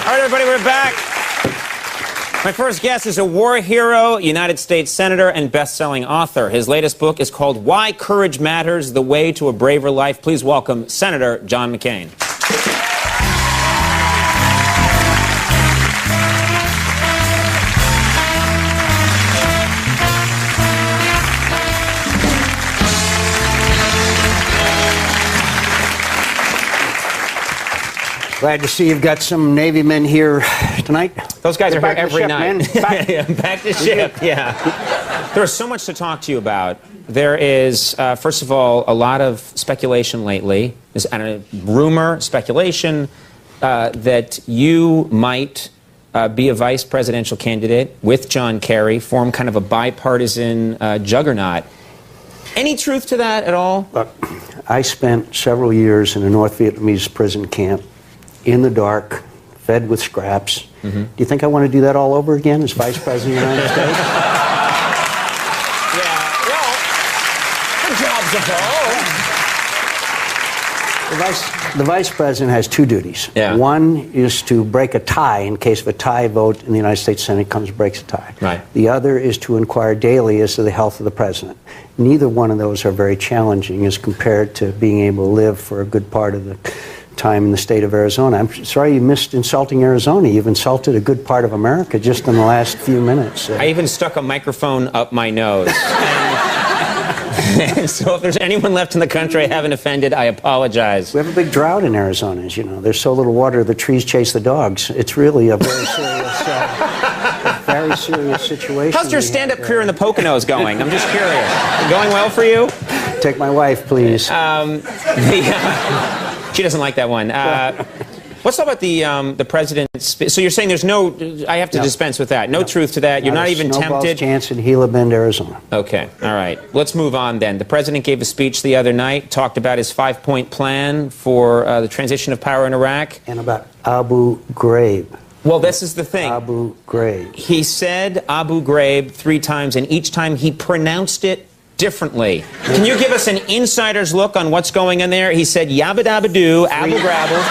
All right, everybody, we're back. My first guest is a war hero, United States Senator, and best-selling author. His latest book is called Why Courage Matters, The Way to a Braver Life. Please welcome Senator John McCain. Glad to see you've got some Navy men here tonight. Those guys are here every ship, night. Back to ship, yeah. There's so much to talk to you about. There is, first of all, a lot of speculation lately. There's rumor, speculation, that you might be a vice presidential candidate with John Kerry, form kind of a bipartisan juggernaut. Any truth to that at all? Look, I spent several years in a North Vietnamese prison camp, in the dark, fed with scraps. Do you think I want to do that all over again as Vice President of the United States? Yeah, well, jobs of all. The Vice President has two duties. Yeah. One is to break a tie in case of a tie vote in the United States Senate comes and breaks a tie. Right. The other is to inquire daily as to the health of the President. Neither one of those are very challenging as compared to being able to live for a good part of the time in the state of Arizona. I'm sorry you missed insulting Arizona. You've insulted a good part of America just in the last few minutes. I even stuck a microphone up my nose. And so if there's anyone left in the country I haven't offended, I apologize. We have a big drought in Arizona, as you know. There's so little water, the trees chase the dogs. It's really a very serious situation. How's your stand-up career in the Poconos going? I'm just curious. Going well for you? Take my wife, please. She doesn't like that one. Let's talk about the president's. So you're saying there's no. I have to dispense with that. No truth to that. You're not even tempted. Chance in Gila Bend, Arizona. Okay. All right. Let's move on then. The president gave a speech the other night, talked about his 5-point plan for the transition of power in Iraq. And about Abu Ghraib. Well, this is the thing. Abu Ghraib. He said Abu Ghraib 3 times, and each time he pronounced it differently. Can you give us an insider's look on what's going on there? He said Yabba Dabba Doo, Abu Grabble.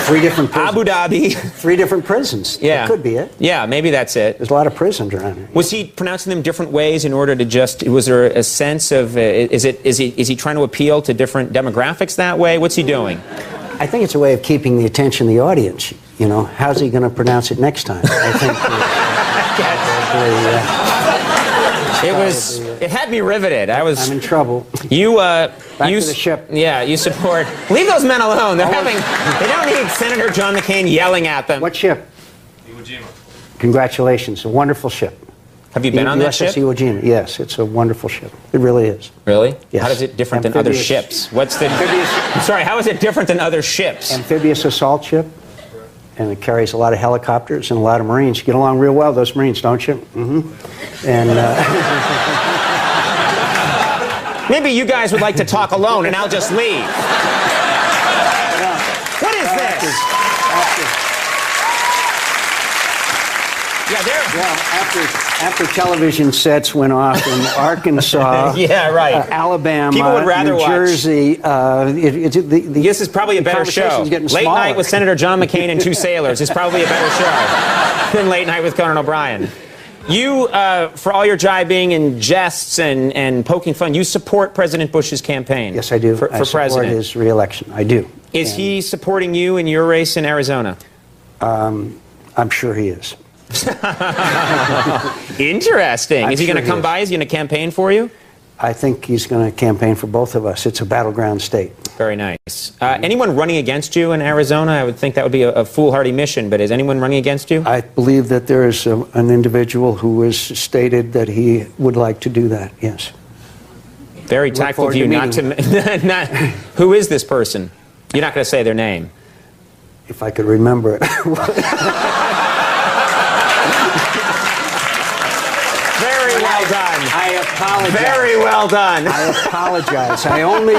3 different prisons. Abu Dhabi. 3 different prisons. Yeah. That could be it. Yeah, maybe that's it. There's a lot of prisons around here. Was he pronouncing them different ways in order to just, was there a sense of, is he trying to appeal to different demographics that way? What's he doing? I think it's a way of keeping the attention of the audience. You know, how's he going to pronounce it next time? I think it had me riveted. I'm in trouble. Back to the ship. Yeah, you support. Leave those men alone. They don't need Senator John McCain yelling at them. What ship? Iwo Jima. Congratulations, a wonderful ship. Have you been on that ship? USS Iwo Jima. Yes, it's a wonderful ship. It really is. Really? Yes. How is it different than other ships? What's the? I'm sorry. How is it different than other ships? Amphibious assault ship. And it carries a lot of helicopters and a lot of Marines. You get along real well, those Marines, don't you? And maybe you guys would like to talk alone, and I'll just leave. What is this? After television sets went off in Arkansas, yeah, right. Alabama, people would rather New Jersey, this is probably a better show. Late Night with Senator John McCain and 2 sailors is probably a better show than Late Night with Conan O'Brien. You, for all your jibing and jests and poking fun, you support President Bush's campaign. Yes, I do. For I support president. his re-election. I do. Is he supporting you in your race in Arizona? I'm sure he is. Interesting. Is he going to come by? Is he going to campaign for you? I think he's going to campaign for both of us. It's a battleground state. Very nice. Anyone running against you in Arizona? I would think that would be a foolhardy mission, but is anyone running against you? I believe that there is an individual who has stated that he would like to do that, yes. Very tactful of you not to... Who is this person? You're not going to say their name. If I could remember it. I apologize. Very well done. I apologize. I only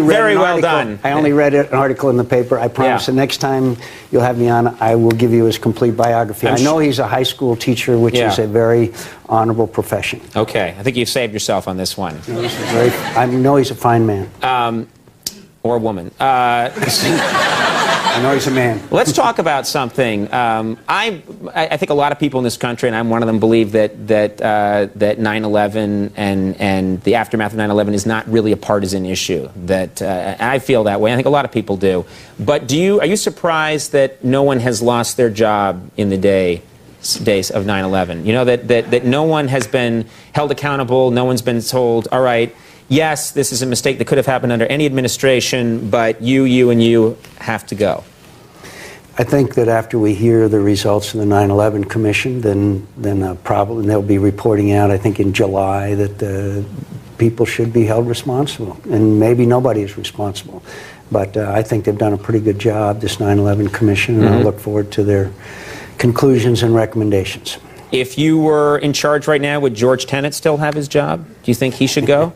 read Very an well article. done. I only read an article in the paper. I promise the next time you'll have me on, I will give you his complete biography. I know he's a high school teacher, which is a very honorable profession. Okay. I think you've saved yourself on this one. I know he's a fine man. Or woman. I know he's a man. Let's talk about something. I think a lot of people in this country, and I'm one of them, believe that 9/11 and the aftermath of 9/11 is not really a partisan issue. That I feel that way. I think a lot of people do. But are you surprised that no one has lost their job in the days of 9/11? You know, that no one has been held accountable. No one's been told, all right, yes, this is a mistake that could have happened under any administration, but you, and you have to go. I think that after we hear the results of the 9/11 Commission, then probably they'll be reporting out, I think in July, that people should be held responsible. And maybe nobody is responsible. But I think they've done a pretty good job, this 9/11 Commission, and I look forward to their conclusions and recommendations. If you were in charge right now, would George Tenet still have his job? Do you think he should go?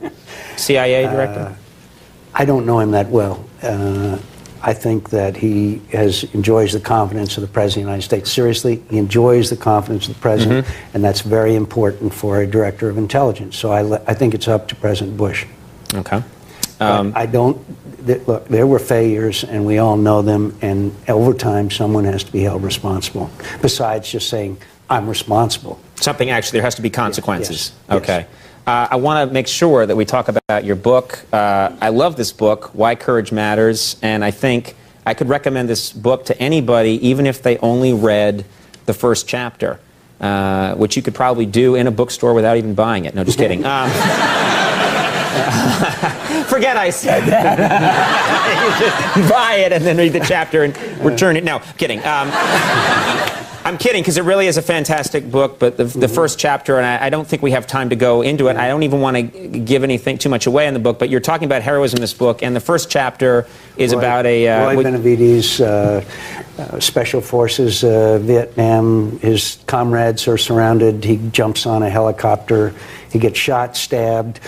CIA director? I don't know him that well. I think that he enjoys the confidence of the President of the United States. Seriously, he enjoys the confidence of the President, and that's very important for a Director of Intelligence. So I think it's up to President Bush. Okay. Look, there were failures, and we all know them, and over time, someone has to be held responsible, besides just saying, I'm responsible. Something actually, there has to be consequences. Yes. Okay. I want to make sure that we talk about your book. I love this book, Why Courage Matters, and I think I could recommend this book to anybody, even if they only read the first chapter, which you could probably do in a bookstore without even buying it. No, just kidding. Forget I said that. You just buy it and then read the chapter and return it. No, kidding. I'm kidding, because it really is a fantastic book, but the first chapter, and I don't think we have time to go into it. I don't even want to give anything too much away in the book, but you're talking about heroism in this book, and the first chapter is about Roy Benavides, Special Forces, Vietnam. His comrades are surrounded. He jumps on a helicopter. He gets shot, stabbed.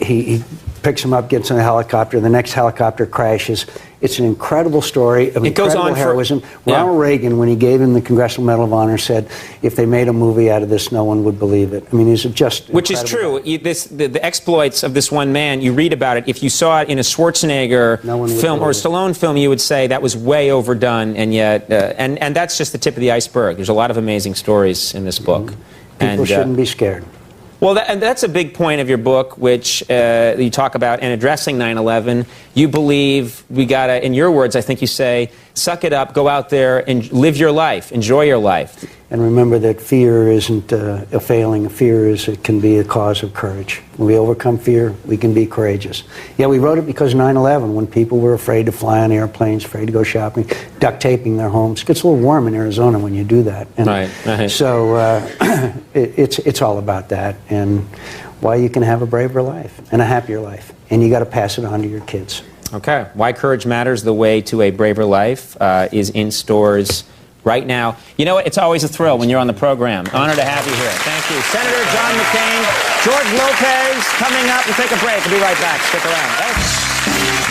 He picks him up, gets in a helicopter. The next helicopter crashes. It's an incredible story of incredible heroism. Ronald Reagan, when he gave him the Congressional Medal of Honor, said, if they made a movie out of this, no one would believe it. I mean, it's just Which is true. The exploits of this one man, you read about it. If you saw it in a Schwarzenegger film or a Stallone film, you would say that was way overdone, and yet, and that's just the tip of the iceberg. There's a lot of amazing stories in this book. People shouldn't be scared. Well, and that's a big point of your book, which you talk about in addressing 9/11. You believe we gotta, in your words, I think you say, suck it up, go out there and live your life, enjoy your life. And remember that fear isn't a failing. Fear it can be a cause of courage. When we overcome fear, we can be courageous. Yeah, we wrote it because 9/11, when people were afraid to fly on airplanes, afraid to go shopping, duct taping their homes. It gets a little warm in Arizona when you do that. And right. So it's all about that, and why you can have a braver life and a happier life. And you got to pass it on to your kids. Okay. Why Courage Matters, The Way to a Braver Life, is in stores right now. You know what? It's always a thrill when you're on the program. Honor to have you here. Thank you. Senator John McCain, George Lopez coming up. We'll take a break. We'll be right back. Stick around. Thanks.